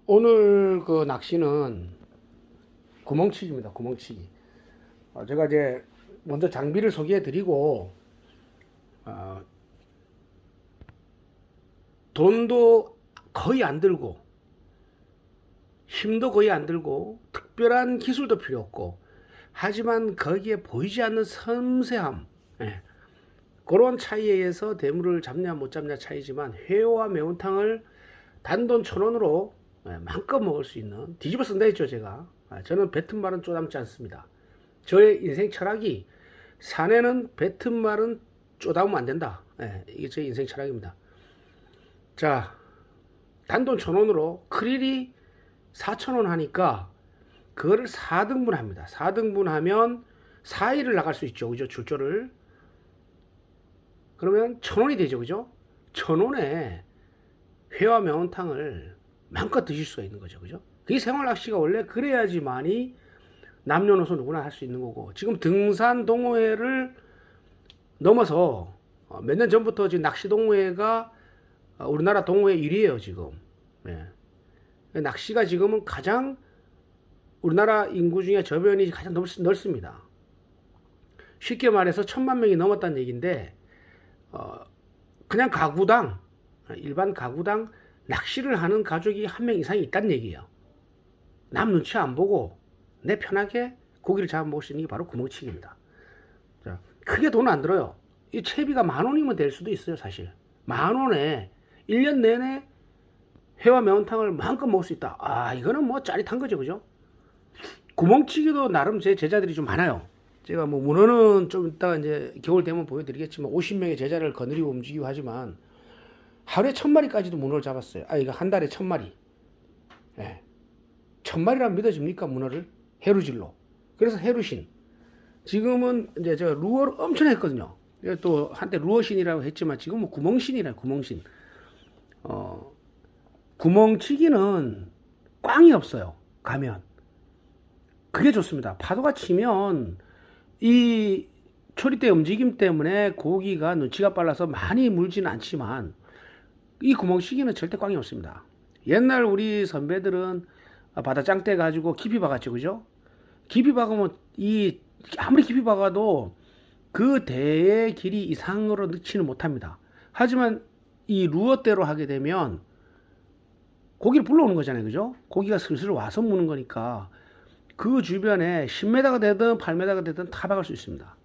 오늘 그 낚시는 구멍치기입니다. 구멍치기. 제가 이제 먼저 장비를 소개해 드리고, 어, 돈도 거의 안 들고, 힘도 거의 안 들고, 특별한 기술도 필요 없고, 하지만 거기에 보이지 않는 섬세함, 예, 그런 차이에 의해서 대물을 잡냐 못 잡냐 차이지만, 회와 매운탕을 단돈 1,000원으로 마음껏 먹을 수 있는, 뒤집어 쓴다 했죠 제가. 저는 뱉은 말은 쪼담지 않습니다. 저의 인생 철학이, 사내는 뱉은 말은 쪼담으면 안 된다. 이게 제 인생 철학입니다. 자, 단돈 1,000원으로 크릴이 4,000원 하니까 그거를 4등분 합니다. 4등분 하면 4일을 나갈 수 있죠. 그죠? 출조를. 그러면 1,000원이 되죠. 그죠? 1,000원에 회와 매운탕을 마음껏 드실 수가 있는 거죠. 그죠? 이 생활 낚시가 원래 그래야지만이 남녀노소 누구나 할 수 있는 거고, 지금 등산 동호회를 넘어서 몇 년 전부터 지금 낚시 동호회가 우리나라 동호회 1위예요 지금. 예. 낚시가 지금은 가장 우리나라 인구 중에 저변이 가장 넓습니다. 쉽게 말해서 1,000만 명이 넘었다는 얘기인데, 그냥 가구당, 일반 가구당 낚시를 하는 가족이 한 명 이상이 있다는 얘기예요. 남 눈치 안 보고 내 편하게 고기를 잡아 먹을 수 있는 게 바로 구멍치기입니다. 자, 크게 돈 안 들어요. 이 채비가 10,000원이면 될 수도 있어요. 사실 10,000원에 1년 내내 회와 매운탕을 마음껏 먹을 수 있다. 이거는 뭐 짜릿한 거죠. 그죠? 구멍치기도 나름 제 제자들이 좀 많아요. 제가 뭐 문어는 좀 이따가 이제 겨울 되면 보여드리겠지만 50명의 제자를 거느리고 움직이고 하지만 하루에 1,000마리까지도 문어를 잡았어요. 이거 한 달에 1,000마리. 예. 1,000마리라면 믿어집니까? 문어를 해루질로. 그래서 해루신. 지금은 이제 제가 루어를 엄청 했거든요. 또 한때 루어신이라고 했지만 지금은 구멍신이라요. 구멍신. 구멍치기는 꽝이 없어요. 가면. 그게 좋습니다. 파도가 치면 이 초리대 움직임 때문에 고기가 눈치가 빨라서 많이 물지는 않지만 이 구멍치기는 절대 꽝이 없습니다. 옛날 우리 선배들은 바다 짱대 가지고 깊이 박았죠. 그죠? 깊이 박으면 아무리 깊이 박아도 그 대의 길이 이상으로 넣지는 못합니다. 하지만 이 루어대로 하게 되면 고기를 불러오는 거잖아요. 그죠? 고기가 슬슬 와서 무는 거니까 그 주변에 10m가 되든 8m가 되든 다 박을 수 있습니다.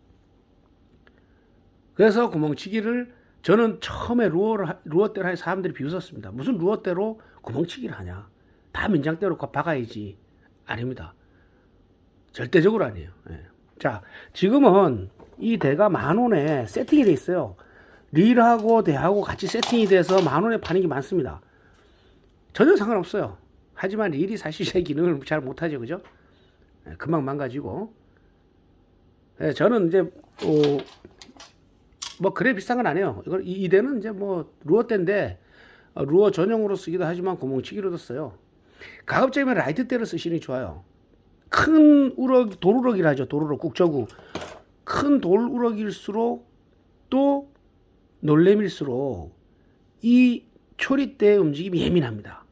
그래서 구멍치기를 저는 처음에 루어대로 할 사람들이 비웃었습니다. 무슨 루어대로 구멍치기를 하냐? 다 민장대로 박아야지. 아닙니다. 절대적으로 아니에요. 예. 자, 지금은 이 대가 10,000원에 세팅이 돼 있어요. 릴하고 대하고 같이 세팅이 돼서 10,000원에 파는 게 많습니다. 전혀 상관없어요. 하지만 릴이 사실 제 기능을 잘 못하죠. 그죠? 금방 망가지고. 저는 이제 뭐 그래 비싼 건 아니에요. 이 대는 이제 뭐 루어대인데 루어 전용으로 쓰기도 하지만 구멍치기로도 써요. 가급적이면 라이트대를 쓰시는 게 좋아요. 큰 돌우럭이라 하죠. 돌우럭, 국저구. 큰 돌우럭일수록 또 놀래밀수록 이 초리대의 움직임이 예민합니다.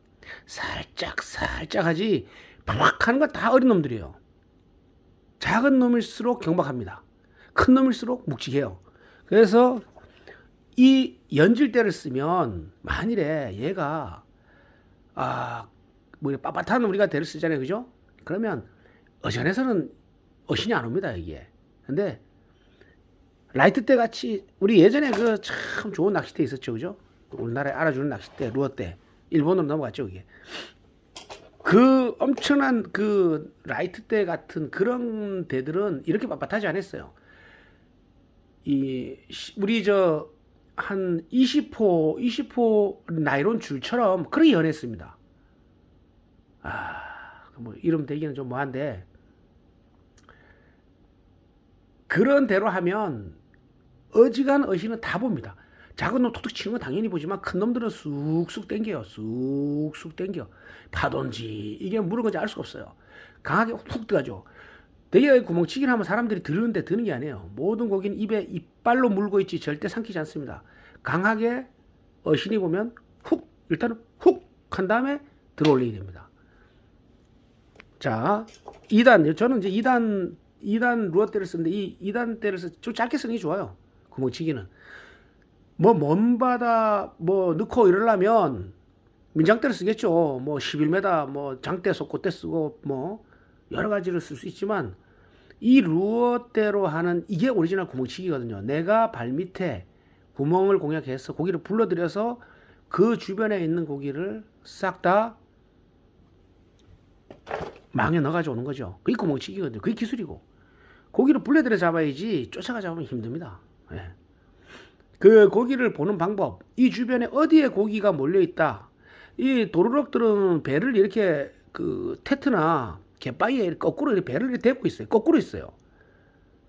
살짝 하지 팍 하는 건 다 어린 놈들이에요. 작은 놈일수록 경박합니다. 큰 놈일수록 묵직해요. 그래서 이 연질대를 쓰면 만일에 얘가 뭐 빳빳한 우리가 대를 쓰잖아요. 그죠? 그러면 어전에서는 어신이 안 옵니다. 이게. 근데 라이트대 같이 우리 예전에 그 참 좋은 낚싯대 있었죠. 그죠? 우리나라에 알아주는 낚싯대, 루어대. 일본으로 넘어갔죠. 그게. 그 엄청난 그 라이트대 같은 그런 대들은 이렇게 빳빳하지 않았어요. 우리 한 20호 나이론 줄처럼 그렇게 연했습니다. 뭐 이름 대기는 좀 뭐한데, 그런 대로 하면 어지간 어시는 다 봅니다. 작은 놈 툭툭 치는 건 당연히 보지만 큰 놈들은 쑥쑥 당겨요. 쑥쑥 당겨. 파도인지 이게 무는 건지 알 수가 없어요. 강하게 훅 들어가죠. 되게 구멍치기를 하면 사람들이 드는데 드는 게 아니에요. 모든 고기는 입에 이빨로 물고 있지 절대 삼키지 않습니다. 강하게 어신이 보면 일단은 훅 한 다음에 들어올리게 됩니다. 자, 2단. 저는 이제 2단 루어대를 쓰는데 이 2단 대를 좀 짧게 쓰는 게 좋아요. 구멍치기는. 뭐 먼 바다 뭐 넣고 이러려면 민장대를 쓰겠죠. 뭐 11m 뭐 장대 속꽃대 쓰고 뭐 여러 가지를 쓸 수 있지만 이 루어대로 하는 이게 오리지널 구멍치기거든요. 내가 발밑에 구멍을 공략해서 고기를 불러들여서 그 주변에 있는 고기를 싹 다 망에 넣어가지고 오는 거죠. 그게 구멍치기거든요. 그게 기술이고. 고기를 불러들여 잡아야지 쫓아가 잡으면 힘듭니다. 예. 그 고기를 보는 방법. 이 주변에 어디에 고기가 몰려있다. 이 도루럭들은 배를 이렇게 그 테트나 갯바위에 거꾸로 이렇게 배를 이렇게 대고 있어요. 거꾸로 있어요.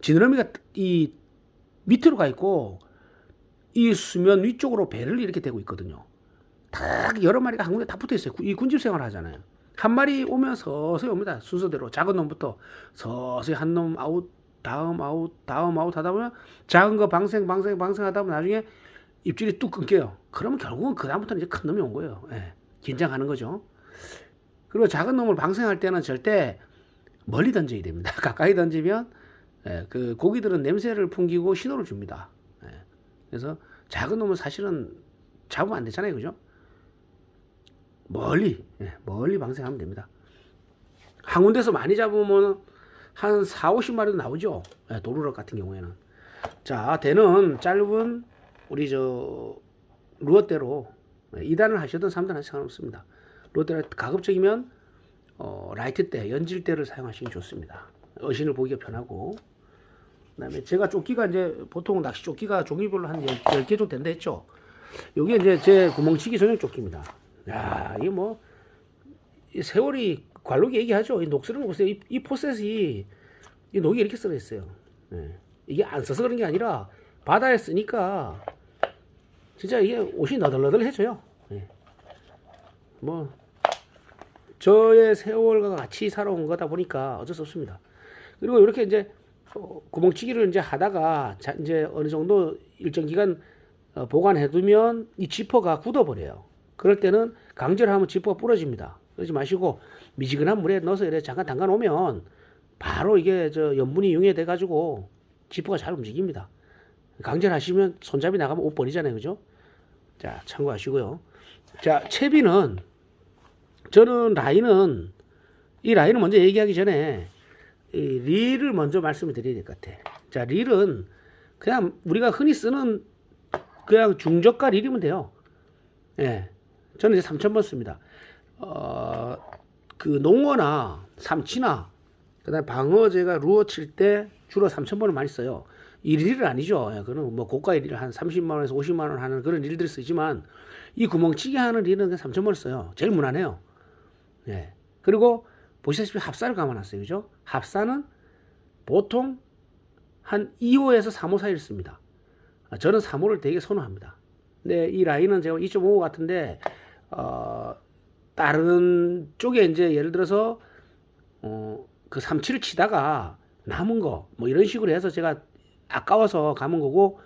지느러미가 이 밑으로 가 있고 이 수면 위쪽으로 배를 이렇게 대고 있거든요. 딱 여러 마리가 한 군데 다 붙어 있어요. 이 군집 생활을 하잖아요. 한 마리 오면 서서히 옵니다. 순서대로 작은 놈부터 서서히 한 놈 아웃, 다음 아웃, 다음 아웃 하다 보면 작은 거 방생 하다 보면 나중에 입질이 뚝 끊겨요. 그러면 결국은 그 다음부터는 이제 큰 놈이 온 거예요. 예. 긴장하는 거죠. 그리고 작은 놈을 방생할 때는 절대 멀리 던져야 됩니다. 가까이 던지면 그 고기들은 냄새를 풍기고 신호를 줍니다. 그래서 작은 놈은 사실은 잡으면 안 되잖아요. 그죠? 멀리 방생하면 됩니다. 한 군데서 많이 잡으면 한 4, 50마리도 나오죠. 도루럭 같은 경우에는. 자, 대는 짧은 우리 저 루어대로 2단을 하셔도 3단 하셔도 상관없습니다. 루어대가 가급적이면 라이트대, 연질대를 사용하시면 좋습니다. 어신을 보기가 편하고. 그다음에 제가 조끼가 이제 보통 낚시 조끼가 종류별로 한 10개 정도 된다 했죠. 요게 이제 제 구멍치기 전용 조끼입니다. 야, 이게 뭐 세월이 관록이 얘기하죠. 이 녹슬은 거 보세요. 이 포셋이 이 녹이 이렇게 썰어 있어요. 이게 안 써서 그런 게 아니라 바다에 쓰니까 진짜 이게 옷이 너덜너덜해져요. 뭐 저의 세월과 같이 살아온 거다 보니까 어쩔 수 없습니다. 그리고 이렇게 이제 구멍치기를 이제 하다가 이제 어느 정도 일정 기간 보관해두면 이 지퍼가 굳어버려요. 그럴 때는 강제로 하면 지퍼가 부러집니다. 그러지 마시고 미지근한 물에 넣어서 이렇게 잠깐 담가 놓으면 바로 이게 저 염분이 융해돼 가지고 지퍼가 잘 움직입니다. 강제로 하시면 손잡이 나가면 옷 버리잖아요. 그죠? 자, 참고하시고요. 자, 채비는 저는 이 라인은 먼저 얘기하기 전에 이 릴을 먼저 말씀을 드려야 될 것 같아. 자, 릴은 그냥 우리가 흔히 쓰는 그냥 중저가 릴이면 돼요. 예. 저는 이제 3000번 씁니다. 그 농어나 삼치나 그다음에 방어 제가 루어 칠 때 주로 3000번을 많이 써요. 이 릴은 아니죠. 예, 그거는 뭐 고가의 릴 한 30만 원에서 50만 원 하는 그런 릴들을 쓰지만 이 구멍치기 하는 릴은 그냥 3000번을 써요. 제일 무난해요. 예. 그리고 보시다시피 합사를 감아놨어요. 그죠? 합사는 보통 한 2호에서 3호 사이를 씁니다. 저는 3호를 되게 선호합니다. 근데 이 라인은 제가 2.5호 같은데 다른 쪽에 이제 예를 들어서 그 삼치를 치다가 남은 거 뭐 이런 식으로 해서 제가 아까워서 감은 거고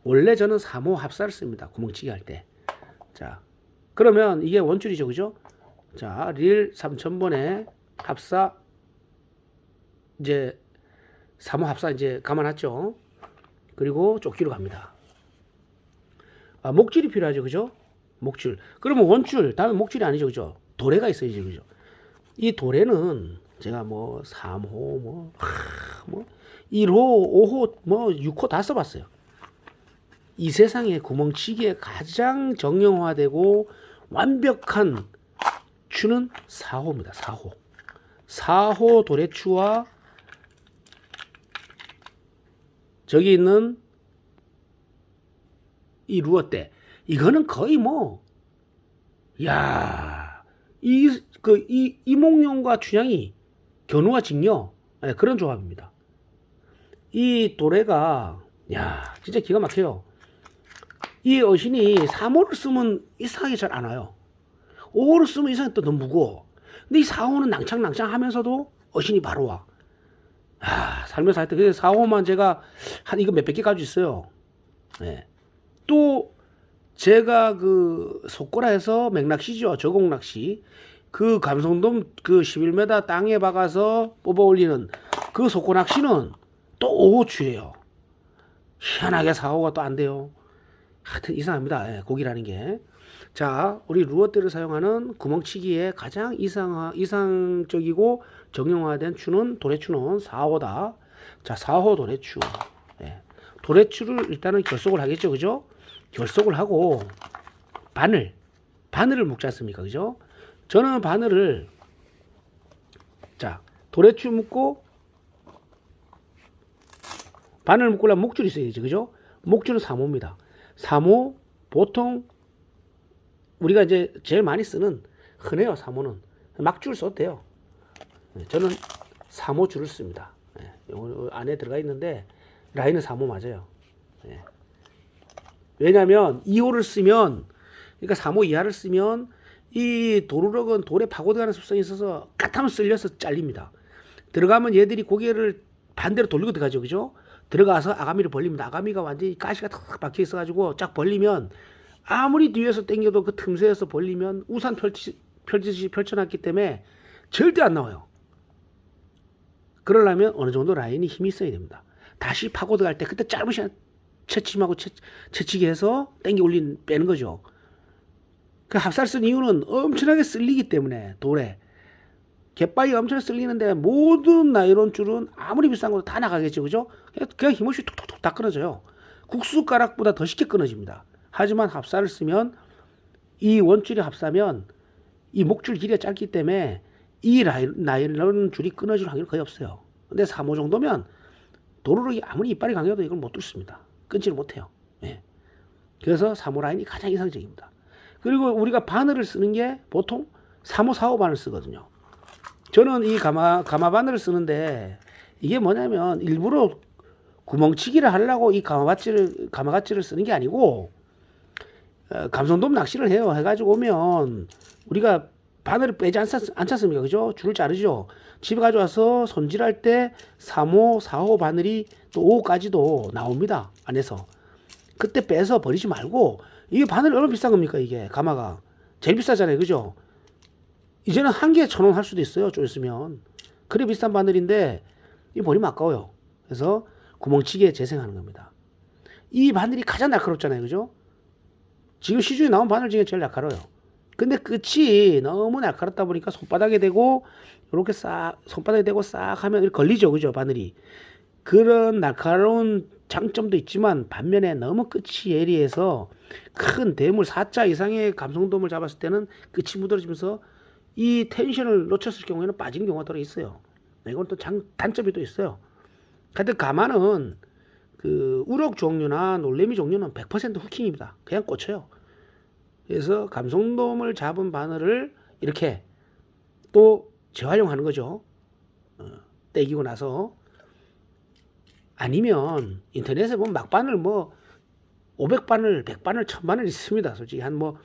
원래 저는 3호 합사를 씁니다. 구멍치기 할 때. 자, 그러면 이게 원줄이죠. 그죠? 자, 릴 3000번에 합사 이제 3호 합사 이제 감아놨죠. 그리고 조끼로 갑니다. 목줄이 필요하죠. 그죠? 목줄. 그러면 원줄, 다음에 목줄이 아니죠. 그죠? 도래가 있어야지. 그죠? 이 도래는 제가 뭐 3호, 뭐 1호, 5호, 뭐 6호 다 써봤어요. 이 세상에 구멍치기에 가장 정형화되고 완벽한 추는 4호입니다. 4호. 4호 도래추와 저기 있는 이 루어대. 이거는 거의 뭐, 야, 이몽룡과 춘향이 견우와 직녀. 네, 그런 조합입니다. 이 도래가, 야, 진짜 기가 막혀요. 이 어신이 3호를 쓰면 이상하게 잘 안 와요. 5호를 쓰면 이상하게 또 너무 무거워. 근데 이 4호는 낭창낭창 하면서도 어신이 바로 와. 살면서 하여튼, 그래서 4호만 제가 한 이거 몇백 개 가지고 있어요. 네. 또, 제가 그 속고라에서 맥낚시죠. 저공낚시. 그 감성돔 그 11m 땅에 박아서 뽑아 올리는 그 속고 낚시는 또 오후추예요. 희한하게 사고가 또 안 돼요. 하여튼 이상합니다. 예, 고기라는 게. 자, 우리 루어대를 사용하는 구멍치기의 가장 이상적이고 정형화된 추는 도래추는 4호다. 자, 4호 도래추. 예. 도래추를 일단은 결속을 하겠죠. 그죠? 결속을 하고 바늘을 묶지 않습니까? 그죠? 저는 바늘을 자, 도래추 묶고 바늘 묶으려면 목줄이 있어야지. 그죠? 목줄은 3호입니다. 3호 보통 우리가 이제 제일 많이 쓰는 흔해요. 3호는 막줄 써도 돼요. 저는 3호 줄을 씁니다. 요 안에 들어가 있는데 라인은 3호 맞아요. 왜냐하면 2호를 쓰면 그러니까 3호 이하를 쓰면 이 도루럭은 돌에 파고들어가는 습성이 있어서 까타면 쓸려서 잘립니다. 들어가면 얘들이 고개를 반대로 돌리고 들어가죠. 그죠? 들어가서 아가미를 벌립니다. 아가미가 완전히 가시가 탁 박혀 있어가지고 쫙 벌리면 아무리 뒤에서 당겨도 그 틈새에서 벌리면 우산 펼치듯이 펼쳐놨기 때문에 절대 안 나와요. 그러려면 어느 정도 라인이 힘이 있어야 됩니다. 다시 파고 들어갈 때 그때 짧은 시간 채침하고 채치기 해서 당겨 빼는 거죠. 그 합살 쓴 이유는 엄청나게 쓸리기 때문에 돌에 갯바위가 엄청 쓸리는데 모든 나이론 줄은 아무리 비싼 것도 다 나가겠죠. 그죠? 그냥 힘없이 툭툭툭 다 끊어져요. 국수가락보다 더 쉽게 끊어집니다. 하지만 합사를 쓰면 이 원줄이 합사면 이 목줄 길이가 짧기 때문에 이 나이론 줄이 끊어질 확률이 거의 없어요. 근데 3호 정도면 도루럭이 아무리 이빨이 강해도 이걸 못 뚫습니다. 끊지를 못해요. 예. 그래서 3호 라인이 가장 이상적입니다. 그리고 우리가 바늘을 쓰는 게 보통 3호, 4호 바늘 쓰거든요. 저는 이 가마 바늘을 쓰는데 이게 뭐냐면 일부러 구멍치기를 하려고 이 가마갓질을 쓰는 게 아니고 감성돔 낚시를 해요. 해가지고 오면 우리가 바늘을 빼지 않잖습니까? 그죠? 줄을 자르죠. 집에 가져와서 손질할 때 3호, 4호 바늘이 또 5호까지도 나옵니다. 안에서. 그때 빼서 버리지 말고 이게 바늘이 얼마나 비싼 겁니까? 이게 가마가. 제일 비싸잖아요. 그죠? 이제는 한 개에 1,000원 할 수도 있어요. 좀 있으면. 그래 비싼 바늘인데 이 버리면 아까워요. 그래서 구멍치기에 재생하는 겁니다. 이 바늘이 가장 날카롭잖아요. 그죠? 지금 시중에 나온 바늘 중에 제일 날카로워요. 근데 끝이 너무 날카롭다 보니까 손바닥에 대고 이렇게 손바닥에 대고 싹 하면 걸리죠. 그죠? 바늘이. 그런 날카로운 장점도 있지만 반면에 너무 끝이 예리해서 큰 대물 4자 이상의 감성돔을 잡았을 때는 끝이 무드러지면서 이 텐션을 놓쳤을 경우에는 빠지는 경우가 더 있어요. 이건 또 단점이 또 있어요. 하여튼 가마는 그 우럭 종류나 놀래미 종류는 100% 후킹입니다. 그냥 꽂혀요. 그래서 감성돔을 잡은 바늘을 이렇게 또 재활용하는 거죠. 떼기고 나서. 아니면 인터넷에 보면 막바늘 뭐 500바늘, 100바늘, 1000바늘 있습니다. 솔직히 한 뭐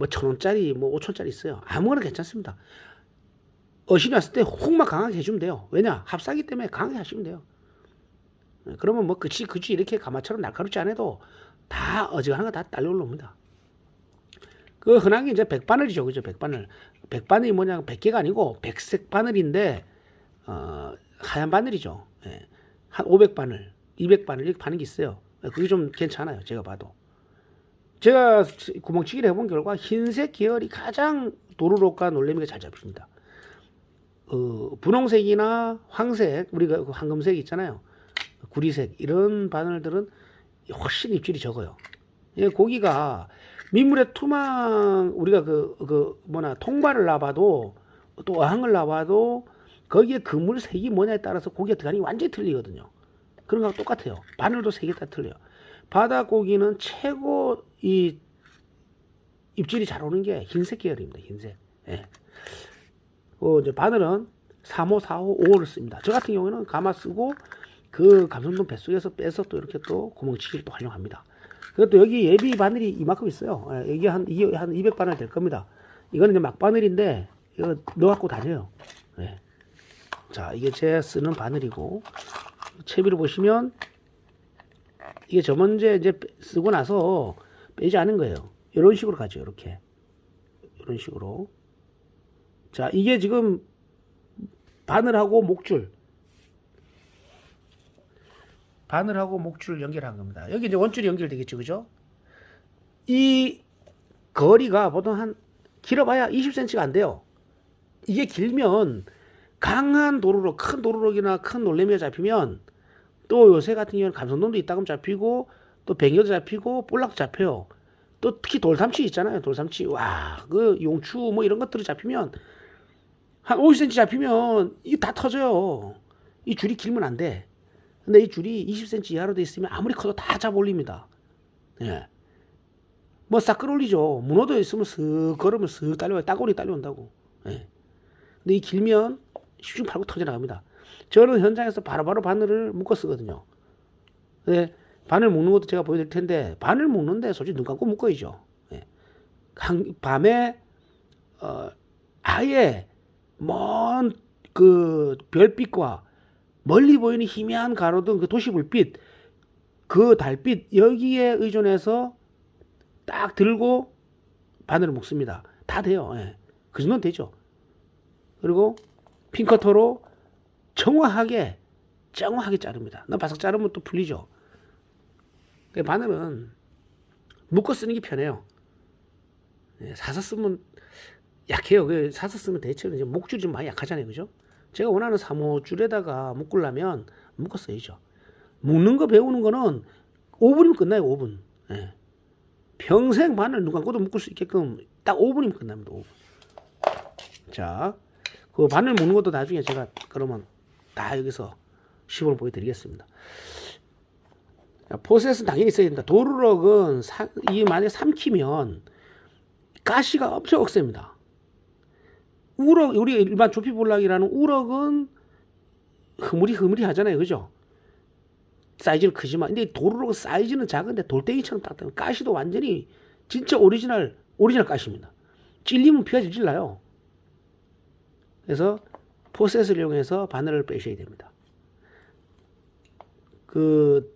1,000원짜리, 뭐 5,000원짜리 있어요. 아무거나 괜찮습니다. 어신이 왔을 때 훅만 강하게 해주면 돼요. 왜냐? 합사기 때문에 강하게 하시면 돼요. 그러면 뭐 그치 이렇게 가마처럼 날카롭지 않아도 다 어지간한 거 다 딸려 올라옵니다. 그 흔한 게 이제 백바늘이죠. 그죠? 백바늘. 백바늘이 뭐냐? 100개가 아니고 백색 바늘인데 하얀 바늘이죠. 예. 한 500바늘, 200바늘 이렇게 파는 게 있어요. 그게 좀 괜찮아요. 제가 봐도. 제가 구멍치기를 해본 결과 흰색 계열이 가장 도루록과 놀래미가 잘 잡힙니다. 분홍색이나 황색, 우리가 황금색 있잖아요. 구리색 이런 바늘들은 훨씬 입질이 적어요. 고기가 민물에 우리가 통발을 놔봐도 또 어항을 놔봐도 거기에 그물 색이 뭐냐에 따라서 고기가 들어가는 게 완전히 틀리거든요. 그런 거랑 똑같아요. 바늘도 색이 다 틀려요. 바다고기는 최고 이 입질이 잘 오는 게 흰색 계열입니다. 흰색. 예. 이제 바늘은 3호, 4호, 5호를 씁니다. 저 같은 경우에는 가마 쓰고 그 감성돔 뱃속에서 빼서 또 이렇게 또 구멍치기를 또 활용합니다. 그것도 여기 예비 바늘이 이만큼 있어요. 여기 한 200바늘 될 겁니다. 이거는 이제 막바늘인데 이거 넣어갖고 다녀요. 예. 자, 이게 제가 쓰는 바늘이고 채비를 보시면 이게 저 먼저 이제 쓰고 나서 빼지 않은 거예요. 이런 식으로 가죠. 이렇게 이런 식으로 자, 이게 지금 바늘하고 목줄 연결한 겁니다. 여기 이제 원줄이 연결되겠죠, 그죠? 이 거리가 보통 한 길어봐야 20cm가 안 돼요. 이게 길면 강한 도루럭, 큰 도루럭이나 큰 놀래미가 잡히면 또 요새 같은 경우는 감성돔도 이따금 잡히고 또 뱅여도 잡히고 볼락도 잡혀요. 또 특히 돌삼치 있잖아요. 돌삼치. 와, 그 용추 뭐 이런 것들이 잡히면 한 50cm 잡히면 이게 다 터져요. 이 줄이 길면 안 돼. 근데 이 줄이 20cm 이하로 돼 있으면 아무리 커도 다 잡아 올립니다. 예. 뭐 싹 끌어올리죠. 문어도 있으면 슥 걸으면 슥 딸려와요. 따고리 딸려온다고. 예. 근데 이 길면 10중 8구 터져나갑니다. 저는 현장에서 바로바로 바늘을 묶어 쓰거든요. 네, 바늘 묶는 것도 제가 보여드릴 텐데, 바늘 묶는데 솔직히 눈 감고 묶어야죠. 예. 밤에 아예 먼 그 별빛과 멀리 보이는 희미한 가로등 그 도시불빛, 그 달빛 여기에 의존해서 딱 들고 바늘을 묶습니다. 다 돼요. 예. 그 정도는 되죠. 그리고 핀커터로 정확하게 자릅니다. 나 바삭 자르면 또 풀리죠. 바늘은 묶어 쓰는 게 편해요. 예, 사서 쓰면 약해요. 사서 쓰면 대체로 이제 목줄이 좀 많이 약하잖아요, 그죠? 제가 원하는 3호줄에다가 묶으려면 묶어 써야죠. 묶는 거 배우는 거는 5분이면 끝나요, 5분. 예. 평생 바늘 눈 감고도 묶을 수 있게끔 딱 5분이면 끝납니다, 5분. 자, 그 바늘 묶는 것도 나중에 제가 그러면 다 여기서 시범을 보여드리겠습니다. 포셋은 당연히 있어야 됩니다. 도루럭은 이 만약에 삼키면 가시가 엄청 억셉니다. 우럭, 우리 일반 조피볼락이라는 우럭은 흐물이 하잖아요, 그죠? 사이즈는 크지만, 근데 도루럭은 사이즈는 작은데 돌덩이처럼 딱딱해. 가시도 완전히 진짜 오리지널 가시입니다. 찔리면 피가 질질 나요. 그래서 포셋을 이용해서 바늘을 빼셔야 됩니다. 그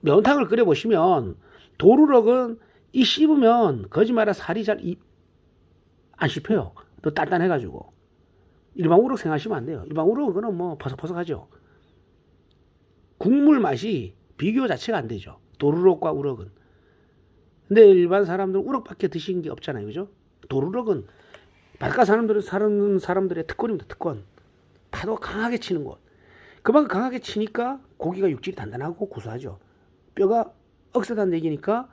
매운탕을 끓여 보시면 도루럭은 이 씹으면 거짓말이라 살이 잘 안 씹혀요. 또 단단해가지고. 일반 우럭 생각하시면 안 돼요. 일반 우럭은 뭐 버석버석하죠. 국물 맛이 비교 자체가 안 되죠. 도루럭과 우럭은. 근데 일반 사람들은 우럭밖에 드신 게 없잖아요, 그죠? 도루럭은 바닷가 사는 사람들의 특권입니다. 특권. 파도 강하게 치는 곳. 그만큼 강하게 치니까 고기가 육질이 단단하고 고소하죠. 뼈가 억세다는 얘기니까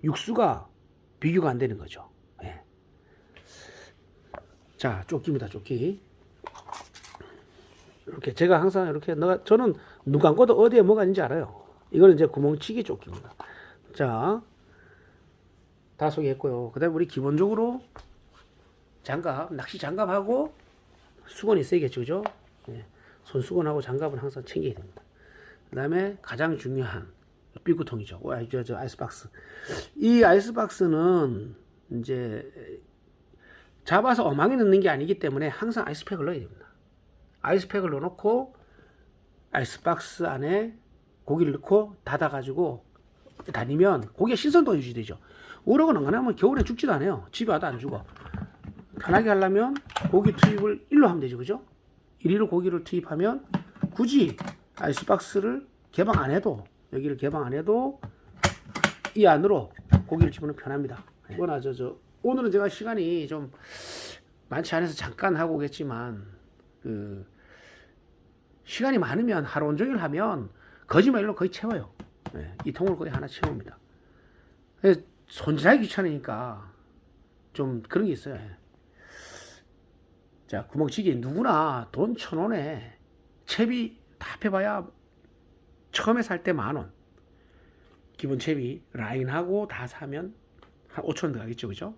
육수가 비교가 안 되는 거죠. 예. 자, 조끼입니다. 조끼. 이렇게 제가 항상 이렇게 저는 눈 감고도 어디에 뭐가 있는지 알아요. 이거는 이제 구멍치기 조끼입니다. 자, 다 소개했고요. 그다음에 우리 기본적으로 장갑, 낚시 장갑하고 수건이 있어야겠죠, 그죠? 예. 손수건하고 장갑은 항상 챙겨야 됩니다. 그 다음에 가장 중요한 삐구통이죠. 저 아이스박스. 이 아이스박스는 이제 잡아서 어망에 넣는 게 아니기 때문에 항상 아이스팩을 넣어야 됩니다. 아이스팩을 넣어놓고 아이스박스 안에 고기를 넣고 닫아가지고 다니면 고기의 신선도가 유지되죠. 우럭은 안 겨울에 죽지도 않아요. 집에 와도 안 죽어. 편하게 하려면 고기 투입을 일로 하면 되죠, 그죠? 이리로 고기를 투입하면 굳이 아이스박스를 개방 안 해도, 여기를 개방 안 해도 이 안으로 고기를 집어넣으면 편합니다. 오늘은 제가 시간이 좀 많지 않아서 잠깐 하고 오겠지만, 시간이 많으면 하루 온종일 하면 거짓말로 거의 채워요. 네, 이 통을 거의 하나 채웁니다. 손질하기 귀찮으니까 좀 그런 게 있어요. 자, 구멍치기 누구나 돈 1,000원에 채비 다 합해봐야 처음에 살 때 10,000원. 기본 채비 라인하고 다 사면 한 5,000원 들어가겠죠, 그죠?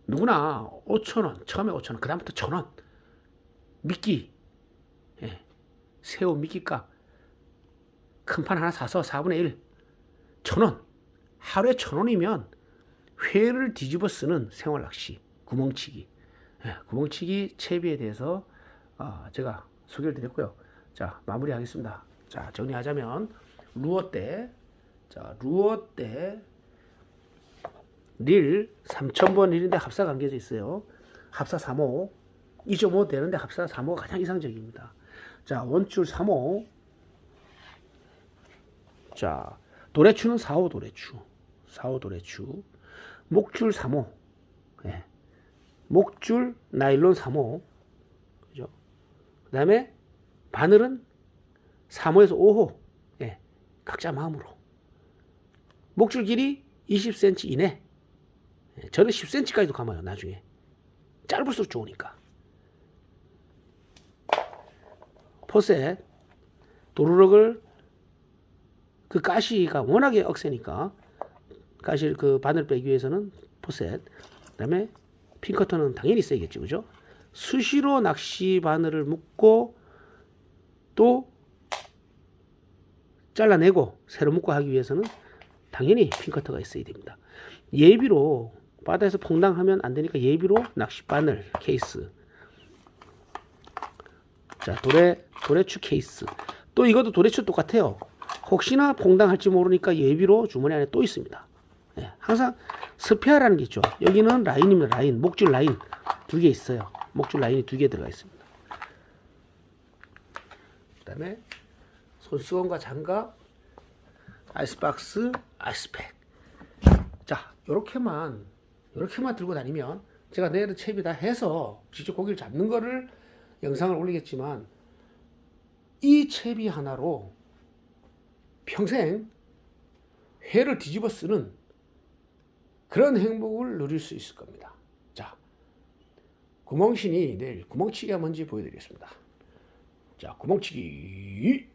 누구나 5,000원, 처음에 5,000원, 그 다음부터 1,000원. 미끼, 예. 새우 미끼값 큰 판 하나 사서 4분의 1 1,000원. 하루에 1,000원이면 회를 뒤집어 쓰는 생활낚시 구멍치기, 예. 구멍치기 채비에 대해서 제가 소개를 드렸고요. 자, 마무리하겠습니다. 자, 정리하자면 루어대, 자, 루어대 릴 3,000번 릴인데 합사 감겨져 있어요. 합사 3호 2.5 되는데 합사 3호가 가장 이상적입니다. 자, 원줄 3호. 자, 도래추는 4호 도래추. 4호 도래추. 목줄 3호. 예. 목줄 나일론 3호. 그죠? 그다음에 바늘은 3호에서 5호. 예. 각자 마음으로. 목줄 길이 20cm 이내. 예. 저는 10cm까지도 감아요, 나중에. 짧을수록 좋으니까. 포셋. 도루럭을 그 가시가 워낙에 억세니까 가시를 그 바늘 빼기 위해서는 포셋. 그다음에 핀커터는 당연히 세겠죠, 그죠? 수시로 낚시 바늘을 묶고 또 잘라내고 새로 묶고 하기 위해서는 당연히 핀커터가 있어야 됩니다. 예비로 바다에서 퐁당하면 안 되니까 예비로 낚시 바늘 케이스. 자, 도래추 케이스. 또 이것도 도래추 똑같아요. 혹시나 퐁당할지 모르니까 예비로 주머니 안에 또 있습니다. 네, 항상 스페어라는 게 있죠. 여기는 라인입니다. 라인, 목줄 라인 2개 있어요. 목줄 라인이 2개 들어가 있습니다. 그 다음에 손수건과 장갑, 아이스박스, 아이스팩. 자, 요렇게만 들고 다니면 제가 내일은 채비 다 해서 직접 고기를 잡는 거를 영상을 올리겠지만 이 채비 하나로 평생 회를 뒤집어 쓰는 그런 행복을 누릴 수 있을 겁니다. 자, 구멍신이 내일 구멍치기가 뭔지 보여드리겠습니다. 자, 구멍치기.